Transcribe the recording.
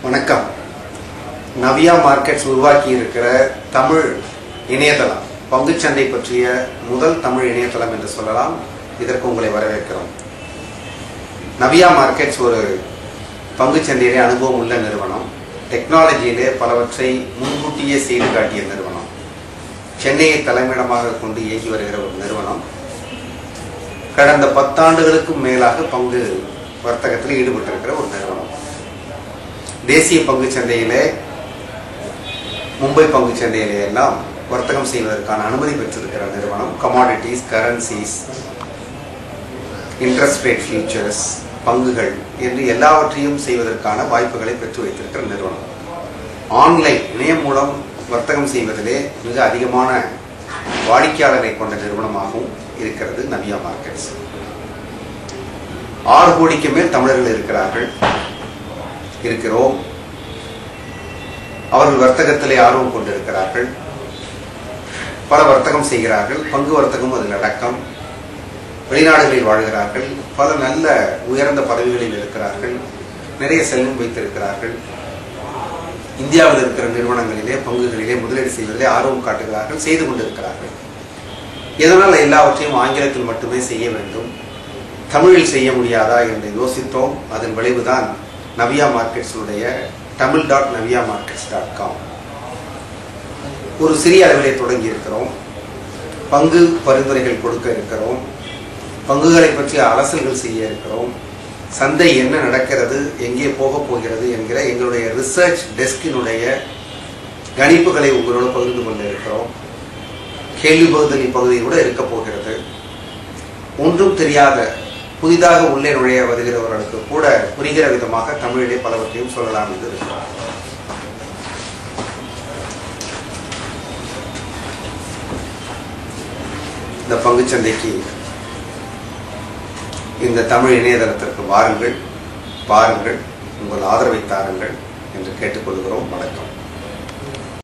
வணக்கம். நவ்யா மார்க்கெட்ஸ் உருவாக்கி இருக்கிற தமிழ் இணையதளம், பங்குச்சந்தை பற்றிய முதல் தமிழ் இணையதளம் என்று சொல்லலாம். இதற்கு உங்களை வரவேற்கிறோம். நவ்யா மார்க்கெட்ஸ் ஒரு பங்குச்சந்தையிலே அனுபவம் உள்ள நிறுவனம். டெக்னாலஜியிலே பலவற்றை முன்கூட்டியே செய்து காட்டிய நிறுவனம். சென்னையை தலைமையிடமாக கொண்டு இயங்கி வருகிற ஒரு நிறுவனம். கடந்த 10 ஆண்டுகளுக்கும் மேலாக பங்கு வர்த்தகத்தில் ஈடுபட்டிருக்கிற ஒரு நிறுவனம். தேசிய பங்குச்சந்தையிலே, மும்பை பங்குச்சந்தையிலே எல்லாம் வர்த்தகம் செய்வதற்கான அனுமதி பெற்றிருக்கிற நிறுவனம். Commodities, currencies, interest rate futures, பங்குகள் என்று எல்லாவற்றையும் செய்வதற்கான வாய்ப்புகளை பெற்று வைத்திருக்கிற நிறுவனம். ஆன்லைன் இணையம் மூலம் வர்த்தகம் செய்வதிலே மிக அதிகமான வாடிக்கையாளரை கொண்ட நிறுவனமாகவும் இருக்கிறது நவ்யா மார்க்கெட்ஸ். 6 கோடிக்கு மேல் தமிழர்கள் இருக்கிறோம். அவர்கள் வர்த்தகத்திலே ஆர்வம் கொண்டிருக்கிறார்கள். பல வர்த்தகம் செய்கிறார்கள். பங்கு வர்த்தகம் அதில் அடக்கம். வெளிநாடுகளில் வாழ்கிறார்கள். பல நல்ல உயர்ந்த பதவிகளில் இருக்கிறார்கள். நிறைய செல்வம் வைத்திருக்கிறார்கள். இந்தியாவில் இருக்கிற நிறுவனங்களிலே, பங்குகளிலே முதலீடு செய்வதிலே ஆர்வம் காட்டுகிறார்கள், செய்து கொண்டிருக்கிறார்கள். இதனால் எல்லாவற்றையும் ஆங்கிலத்தில் மட்டுமே செய்ய வேண்டும், தமிழில் செய்ய முடியாதா என்று யோசித்தோம். அதன் விளைவுதான் நவ்யா மார்க்கெட்ஸுடைய tamil.navyamarkets.com. ஒரு சிறிய அளவிலே தொடங்கி இருக்கிறோம். பங்கு பரிந்துரைகள் கொடுக்க இருக்கிறோம். பங்குகளை பற்றிய அலசல்கள் செய்ய இருக்கிறோம். சந்தை என்ன நடக்கிறது, எங்கே போக போகிறது என்கிற எங்களுடைய ரிசர்ச் டெஸ்கினுடைய கணிப்புகளை உங்களோடு பகிர்ந்து கொண்டு இருக்கிறோம். கேள்வி பகுதி பகுதி கூட இருக்க போகிறது. ஒன்றும் தெரியாத புதிதாக உள்ளே நுழைய வருகிறவர்களுக்கு கூட புரிகிற விதமாக தமிழிலே பலவற்றையும் சொல்லலாம் என்று இருக்கிறோம். இந்த பங்குச்சந்தைக்கு, இந்த தமிழ் இணையதளத்திற்கு வாருங்கள், பாருங்கள், உங்கள் ஆதரவை தாருங்கள் என்று கேட்டுக்கொள்கிறோம். வணக்கம்.